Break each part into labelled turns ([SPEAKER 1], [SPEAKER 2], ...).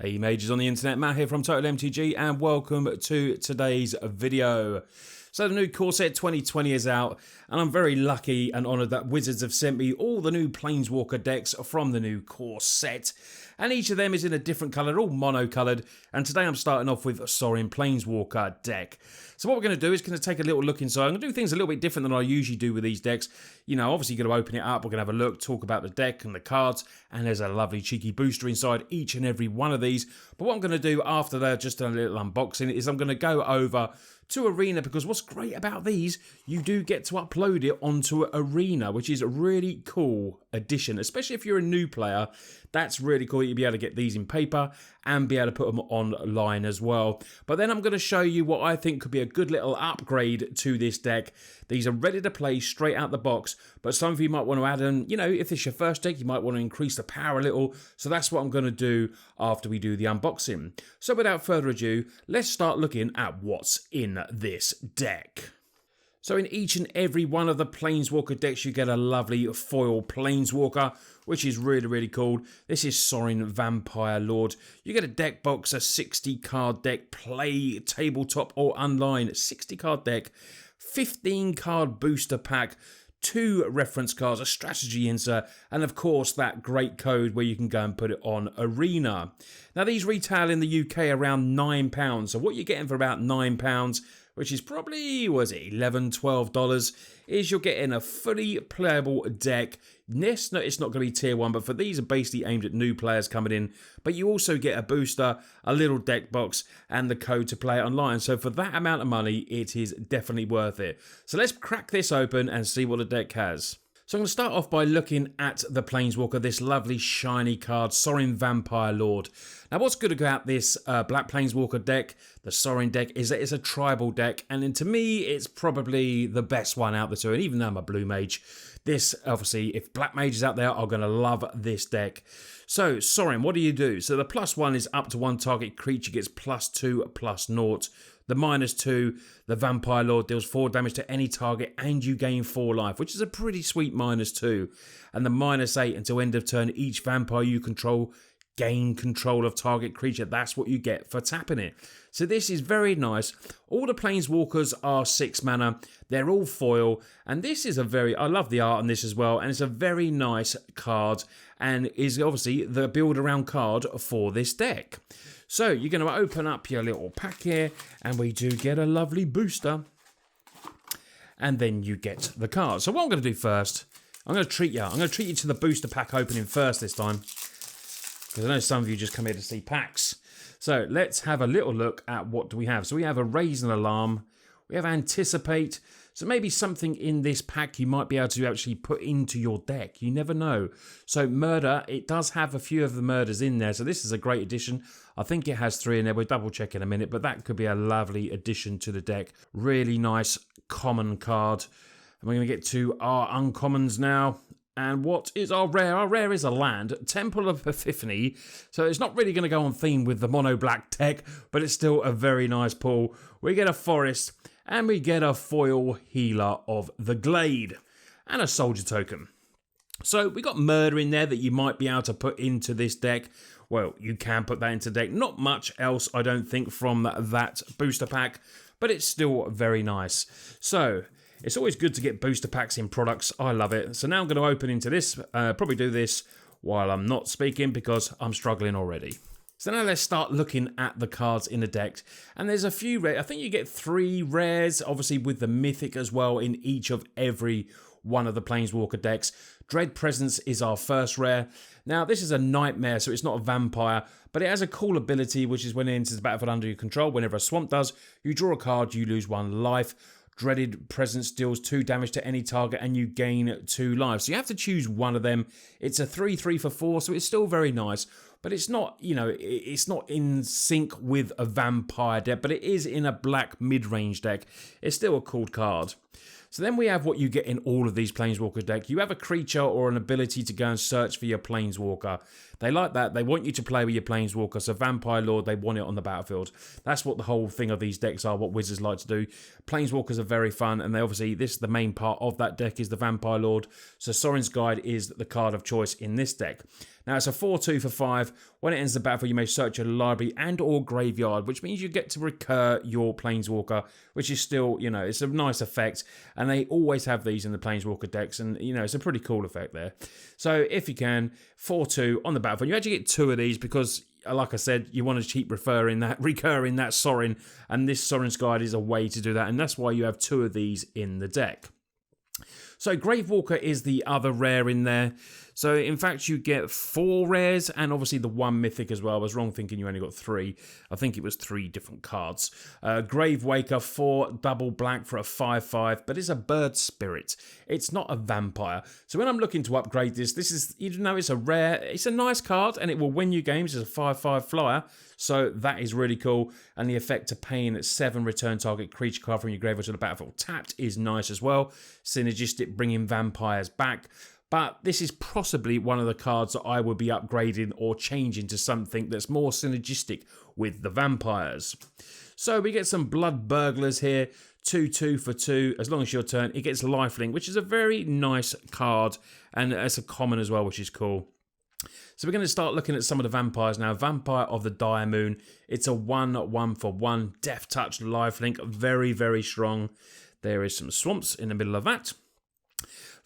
[SPEAKER 1] Hey mages on the internet, Matt here from Total MTG and welcome to today's video. So the new core set 2020 is out and I'm very lucky and honoured that Wizards have sent me all the new Planeswalker decks from the new core set. And each of them is in a different colour, all mono-coloured, and today I'm starting off with a Sorin Planeswalker deck. So what we're going to do is going to take a little look inside. I'm going to do things a little bit different than I usually do with these decks. You know, obviously you're going to open it up, we're going to have a look, talk about the deck and the cards, and there's a lovely cheeky booster inside each and every one of these. But what I'm going to do after that, just a little unboxing, is I'm going to go over to Arena, because what's great about these, you do get to upload it onto Arena, which is a really cool addition, especially if you're a new player. That's really cool. You'll be able to get these in paper and be able to put them online as well. But then I'm going to show you what I think could be a good little upgrade to this deck. These are ready to play straight out the box, but some of you might want to add in, you know, if it's your first deck, you might want to increase the power a little. So that's what I'm going to do after we do the unboxing. So without further ado, let's start looking at what's in this deck. So in each and every one of the Planeswalker decks, you get a lovely foil Planeswalker, which is really cool. This is Sorin Vampire Lord. You get a deck box, a 60 card deck, play, tabletop or online, 60 card deck, 15 card booster pack, 2 reference cards, a strategy insert, and of course that great code where you can go and put it on Arena. Now these retail in the UK around £9, so what you're getting for about £9, which is probably, was it $11, $12, is you're getting a fully playable deck. Yes, no, it's not going to be tier 1, but for these are basically aimed at new players coming in. But you also get a booster, a little deck box, and the code to play it online. So for that amount of money, it is definitely worth it. So let's crack this open and see what the deck has. So I'm going to start off by looking at the Planeswalker, this lovely shiny card, Sorin Vampire Lord. Now what's good about this Black Planeswalker deck, the Sorin deck, is that it's a tribal deck, and then to me it's probably the best one out of the two, and even though I'm a blue mage, this obviously, if black mages out there are going to love this deck. So Sorin, what do you do? So the +1 is up to one target creature gets +2/+0. The -2, the Vampire Lord deals 4 damage to any target and you gain 4 life, which is a pretty sweet -2. And the -8, until end of turn, each vampire you control gain control of target creature. That's what you get for tapping it. So this is very nice. All the Planeswalkers are 6 mana. They're all foil. And this is I love the art on this as well. And it's a very nice card and is obviously the build around card for this deck. So you're going to open up your little pack here and we do get a lovely booster. And then you get the card. So what I'm going to do first, I'm going to treat you. I'm going to treat you to the booster pack opening first this time, because I know some of you just come here to see packs. So let's have a little look at what do we have. So we have a Raise an Alarm. We have Anticipate. So maybe something in this pack you might be able to actually put into your deck. You never know. So Murder, it does have a few of the murders in there. So this is a great addition. I think it has 3 in there. We'll double check in a minute. But that could be a lovely addition to the deck. Really nice common card. And we're going to get to our uncommons now. And what is our rare? Our rare is a land, Temple of Epiphany. So it's not really going to go on theme with the mono black deck, but it's still a very nice pull. We get a forest and we get a foil Healer of the Glade and a soldier token. So we got Murder in there that you might be able to put into this deck. Well, you can put that into deck. Not much else, I don't think, from that booster pack, but it's still very nice. So it's always good to get booster packs in products. I love it. So now I'm going to open into this. Probably do this while I'm not speaking because I'm struggling already. So now let's start looking at the cards in the deck. And there's a few rare. I think you get 3 rares, obviously with the Mythic as well in each of every one of the Planeswalker decks. Dread Presence is our first rare. Now this is a nightmare, so it's not a vampire, but it has a cool ability, which is when it enters the battlefield under your control. Whenever a swamp does, you draw a card, you lose 1 life. Dreaded Presence deals 2 damage to any target and you gain 2 lives. So you have to choose one of them. It's a 3/3 for 4, so it's still very nice. But it's not, you know, it's not in sync with a vampire deck, but it is in a black mid-range deck. It's still a cool card. So then we have what you get in all of these Planeswalker decks. You have a creature or an ability to go and search for your Planeswalker. They like that. They want you to play with your Planeswalker. So Vampire Lord, they want it on the battlefield. That's what the whole thing of these decks are, what Wizards like to do. Planeswalkers are very fun, and they obviously, this is the main part of that deck is the Vampire Lord. So Sorin's Guide is the card of choice in this deck. Now it's a 4/2 for 5. When it ends the battle, you may search your library and or graveyard, which means you get to recur your Planeswalker, which is still, you know, it's a nice effect. And they always have these in the Planeswalker decks, and, you know, it's a pretty cool effect there. So if you can, 4/2 on the battlefield. You actually get 2 of these because, like I said, you want to keep recurring that Sorin, and this Sorin's Guide is a way to do that, and that's why you have 2 of these in the deck. So Gravewalker is the other rare in there. So in fact you get 4 rares and obviously the 1 mythic as well. I was wrong thinking you only got 3. I think it was 3 different cards. Gravewaker, 4 double black for a 5/5, but it's a bird spirit. It's not a vampire. So when I'm looking to upgrade this is, even though it's a rare, it's a nice card and it will win you games. It's a 5/5 flyer. So that is really cool. And the effect of paying at 7 return target creature card from your graveyard to the battlefield tapped is nice as well. Synergistic, bringing vampires back. But this is possibly one of the cards that I would be upgrading or changing to something that's more synergistic with the vampires. So we get some Blood Burglars here. 2/2 for 2. As long as your turn, it gets Lifelink, which is a very nice card. And it's a common as well, which is cool. So we're going to start looking at some of the vampires now. Vampire of the Dire Moon. It's a 1/1 for 1. Death Touch Lifelink. Very, very strong. There is some swamps in the middle of that.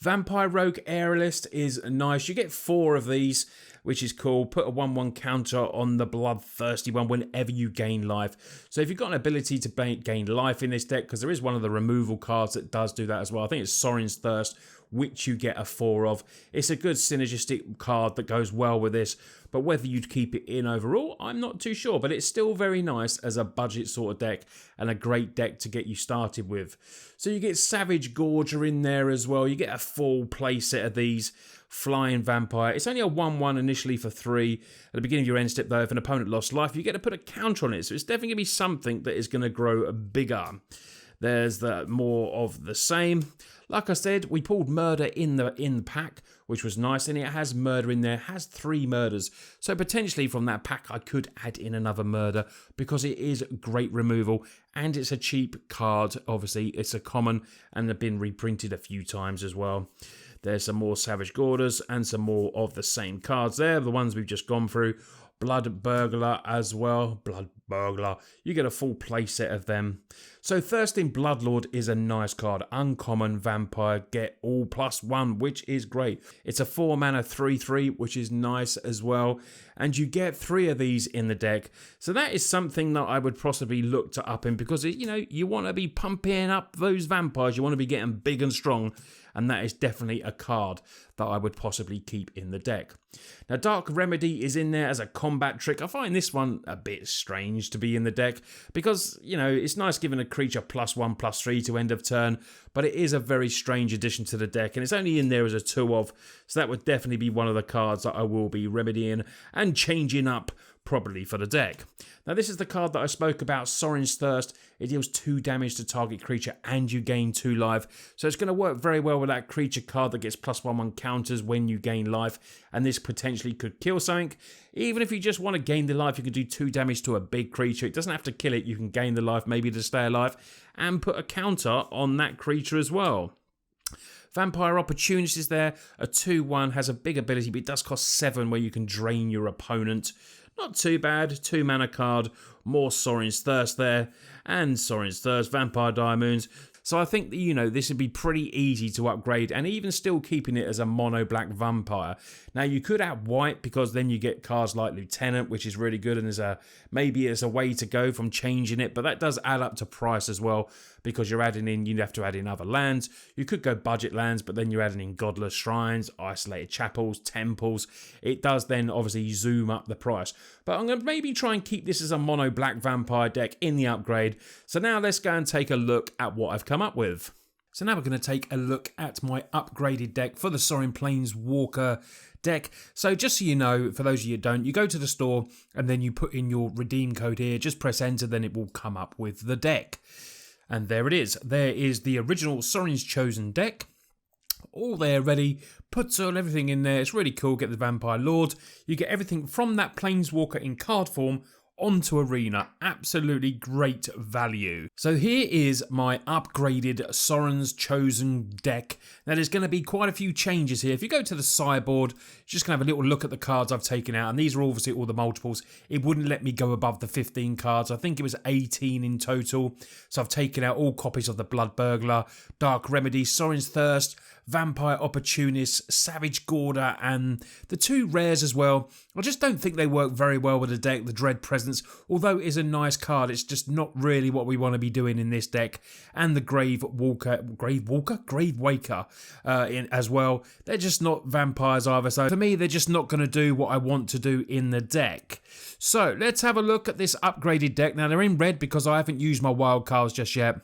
[SPEAKER 1] Vampire Rogue Aerialist is nice. You get 4 of these, which is cool. Put a 1/1 counter on the Bloodthirsty one whenever you gain life. So if you've got an ability to gain life in this deck, because there is one of the removal cards that does do that as well. I think it's Sorin's Thirst, which you get a 4 of. It's a good synergistic card that goes well with this, but whether you'd keep it in overall, I'm not too sure, but it's still very nice as a budget sort of deck and a great deck to get you started with. So you get Savage Gorger in there as well. You get a full play set of these. Flying Vampire. It's only a 1/1 initially for 3. At the beginning of your end step, though, if an opponent lost life, you get to put a counter on it. So it's definitely going to be something that is going to grow bigger. There's the more of the same. Like I said, we pulled Murder in the pack, which was nice, and it has Murder in there. It has 3 murders. So potentially from that pack, I could add in another Murder because it is great removal, and it's a cheap card. Obviously, it's a common and they've been reprinted a few times as well. There's some more Savage Gorgers and some more of the same cards there, the ones we've just gone through. Blood Burglar as well. Blood Burglar. You get a full play set of them. So Thirsting Bloodlord is a nice card. Uncommon vampire. Get all +1, which is great. It's a 4 mana 3/3, which is nice as well. And you get 3 of these in the deck. So that is something that I would possibly look to up in because, you know, you want to be pumping up those vampires. You want to be getting big and strong. And that is definitely a card that I would possibly keep in the deck. Now, Dark Remedy is in there as a combat trick. I find this one a bit strange to be in the deck because, you know, it's nice giving a creature +1/+3 to end of turn, but it is a very strange addition to the deck, and it's only in there as a 2 of, so that would definitely be one of the cards that I will be remedying and changing up probably for the deck. Now this is the card that I spoke about, Sorin's Thirst. It deals 2 damage to target creature and you gain 2 life. So it's going to work very well with that creature card that gets +1/1 counters when you gain life. And this potentially could kill something. Even if you just want to gain the life, you can do 2 damage to a big creature. It doesn't have to kill it. You can gain the life maybe to stay alive and put a counter on that creature as well. Vampire Opportunist is there. A 2/1 has a big ability, but it does cost 7 where you can drain your opponent. Not too bad. 2 mana card. More Sorin's Thirst there. And Sorin's Thirst, Vampire Diamonds. So I think that, you know, this would be pretty easy to upgrade and even still keeping it as a mono black vampire. Now you could add white because then you get cards like Lieutenant, which is really good, and maybe it's a way to go from changing it, but that does add up to price as well because you'd have to add in other lands. You could go budget lands, but then you're adding in Godless Shrines, Isolated Chapels, Temples. It does then obviously zoom up the price. But I'm going to maybe try and keep this as a mono black vampire deck in the upgrade. So now let's go and take a look at what I've come up with. So now we're going to take a look at my upgraded deck for the Sorin Planeswalker deck. So just so you know, for those of you who don't, you go to the store and then you put in your redeem code here, just press enter, then it will come up with the deck. And there it is. There is the original Sorin's Chosen deck. All there ready, puts everything in there. It's really cool. Get the Vampire Lord. You get everything from that Planeswalker in card form onto Arena. Absolutely great value. So here is my upgraded Sorin's Chosen deck. Now there's going to be quite a few changes here. If you go to the sideboard, you're just going to have a little look at the cards I've taken out, and these are obviously all the multiples. It wouldn't let me go above the 15 cards. I think it was 18 in total. So I've taken out all copies of the Blood Burglar, Dark Remedy, Sorin's Thirst, Vampire Opportunist, Savage Gorder, and the two rares as well. I just don't think they work very well with the deck, the Dread Presence. Although it is a nice card, it's just not really what we want to be doing in this deck. And the Grave Waker in as well. They're just not vampires either. So for me, they're just not going to do what I want to do in the deck. So let's have a look at this upgraded deck. Now they're in red because I haven't used my wild cards just yet.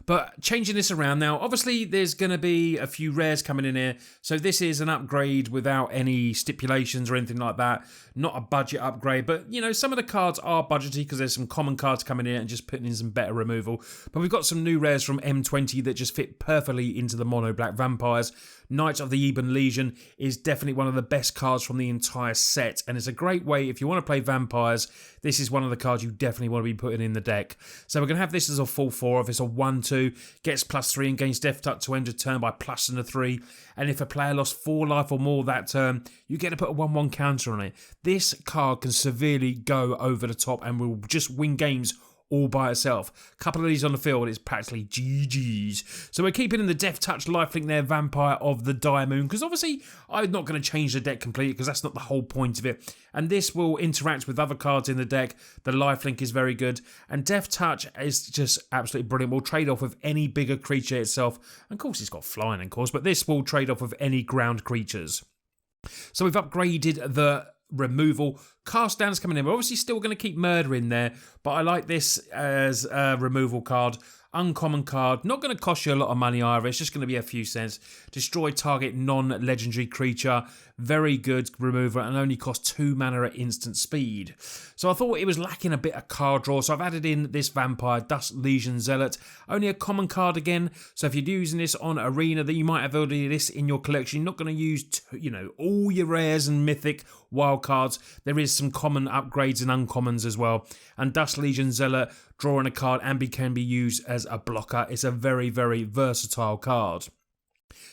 [SPEAKER 1] But changing this around now, obviously there's going to be a few rares coming in here. So this is an upgrade without any stipulations or anything like that. Not a budget upgrade, but you know, some of the cards are budgety because there's some common cards coming in and just putting in some better removal. But we've got some new rares from M20 that just fit perfectly into the mono black vampires. Knights of the Ebon Legion is definitely one of the best cards from the entire set, and it's a great way if you want to play vampires. This is one of the cards you definitely want to be putting in the deck. So we're going to have this as a full 4 of. It's a 1/2, gets +3 and gains Death Touch to end a turn by +3. And if a player lost 4 life or more that turn, you get to put a 1/1 counter on it. This card can severely go over the top and will just win games all by itself. A couple of these on the field, it's practically GG's. So we're keeping in the Death Touch lifelink there, Vampire of the Diamond, because obviously I'm not going to change the deck completely because that's not the whole point of it. And this will interact with other cards in the deck. The lifelink is very good. And Death Touch is just absolutely brilliant. We'll trade off with any bigger creature itself. And of course, it's got flying, of course, but this will trade off with any ground creatures. So we've upgraded the removal. Cast down is coming in. We're obviously still going to keep Murder in there, but I like this as a removal card. Uncommon card, not going to cost you a lot of money either, it's just going to be a few cents. Destroy target non-legendary creature, very good removal, and only costs 2 mana at instant speed. So I thought it was lacking a bit of card draw, so I've added in this Vampire Dust Legion Zealot, only a common card again, so if you're using this on Arena, that you might have already this in your collection. You're not going to use, all your rares and mythic wild cards. There is some common upgrades and uncommons as well, and Dust Legion Zealot, drawing a card and can be used as a blocker. It's a very, very versatile card.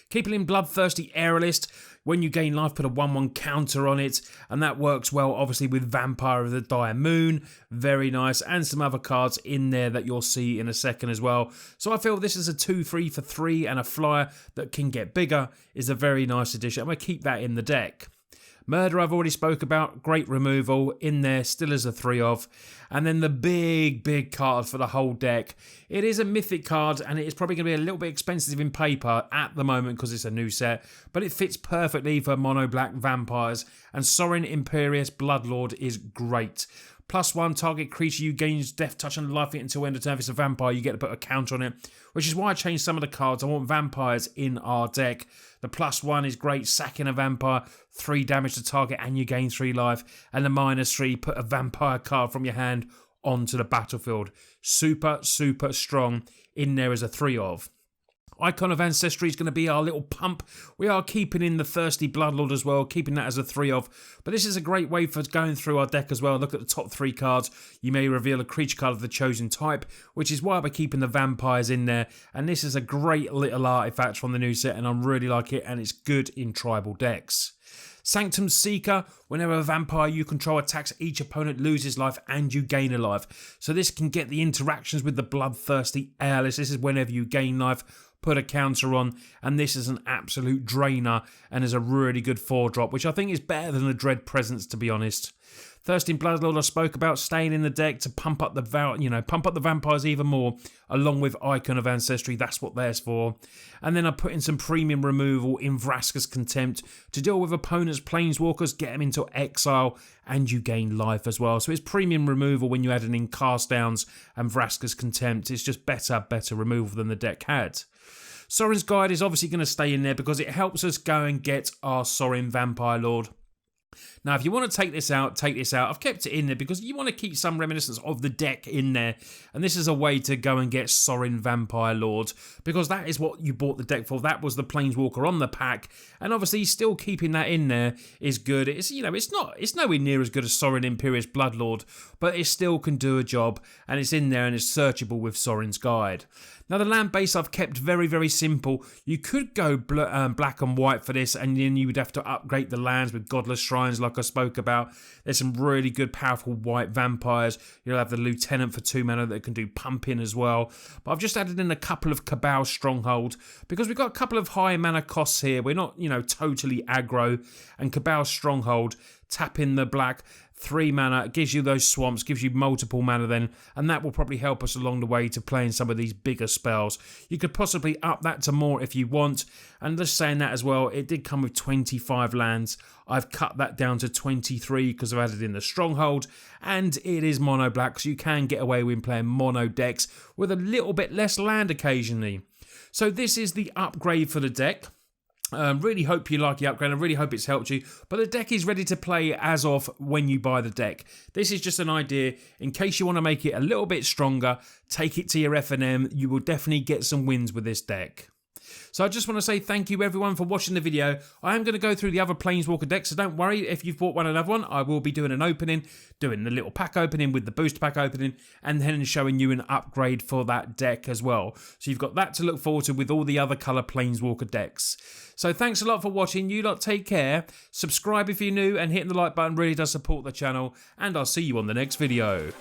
[SPEAKER 1] Keeping in Bloodthirsty Aerialist. When you gain life, put a 1/1 counter on it, and that works well obviously with Vampire of the Dire Moon. Very nice, and some other cards in there that you'll see in a second as well. So I feel this is a 2/3 for 3 and a flyer that can get bigger is a very nice addition. I'm going to keep that in the deck. Murder I've already spoke about, great removal, in there, still as a 3 of. And then the big card for the whole deck. It is a mythic card and it is probably going to be a little bit expensive in paper at the moment because it's a new set, but it fits perfectly for mono black vampires, and Sorin Imperious Bloodlord is great. +1, target creature you gains Death Touch and life until end of turn. If it's a vampire, you get to put a counter on it, which is why I changed some of the cards. I want vampires in our deck. The +1 is great, sacking a vampire, 3 damage to target, and you gain 3 life. And the -3, put a vampire card from your hand onto the battlefield. Super strong. In there as a 3 of. Icon of Ancestry is going to be our little pump. We are keeping in the Thirsty Bloodlord as well, keeping that as a 3 of. But this is a great way for going through our deck as well. Look at the top 3 cards. You may reveal a creature card of the chosen type, which is why we're keeping the vampires in there. And this is a great little artifact from the new set, and I really like it, and it's good in tribal decks. Sanctum Seeker, whenever a vampire you control attacks, each opponent loses life and you gain a life. So this can get the interactions with the Bloodthirsty Airless. This is whenever you gain life, put a counter on, and this is an absolute drainer and is a really good 4-drop, which I think is better than the Dread Presence, to be honest. Thirsting Bloodlord I spoke about, staying in the deck to pump up the vampires even more, along with Icon of Ancestry. That's what there's for. And then I put in some premium removal in Vraska's Contempt to deal with opponents' planeswalkers, get them into exile, and you gain life as well. So it's premium removal when you add in Cast Downs and Vraska's Contempt. It's just better removal than the deck had. Sorin's Guide is obviously going to stay in there because it helps us go and get our Sorin Vampire Lord. Now, if you want to take this out, take this out. I've kept it in there because you want to keep some reminiscence of the deck in there. And this is a way to go and get Sorin Vampire Lord, because that is what you bought the deck for. That was the Planeswalker on the pack. And obviously, still keeping that in there is good. It's, you know, it's nowhere near as good as Sorin Imperious Bloodlord, but it still can do a job. And it's in there and it's searchable with Sorin's Guide. Now, the land base I've kept very, very simple. You could go black and white for this, and then you would have to upgrade the lands with Godless Shrines like I spoke about. There's some really good, powerful white vampires. You'll have the Lieutenant for 2 mana that can do pumping as well. But I've just added in a couple of Cabal Stronghold because we've got a couple of high mana costs here. We're not, you know, totally aggro. And Cabal Stronghold, tap in the black, 3 mana, gives you those swamps, gives you multiple mana then, and that will probably help us along the way to playing some of these bigger spells. You could possibly up that to more if you want, and just saying that as well, it did come with 25 lands. I've cut that down to 23 because I've added in the Stronghold, and it is mono black, so you can get away with playing mono decks with a little bit less land occasionally. So this is the upgrade for the deck. Really hope you like the upgrade. I really hope it's helped you. But the deck is ready to play as of when you buy the deck. This is just an idea in case you want to make it a little bit stronger. Take it to your F&M. You will definitely get some wins with this deck. So I just want to say thank you everyone for watching the video. I am going to go through the other Planeswalker decks, so don't worry if you've bought another one. I will be doing an opening, doing the little pack opening with the booster pack opening, and then showing you an upgrade for that deck as well. So you've got that to look forward to with all the other colour Planeswalker decks. So thanks a lot for watching. You lot take care. Subscribe if you're new, and hitting the like button really does support the channel. And I'll see you on the next video.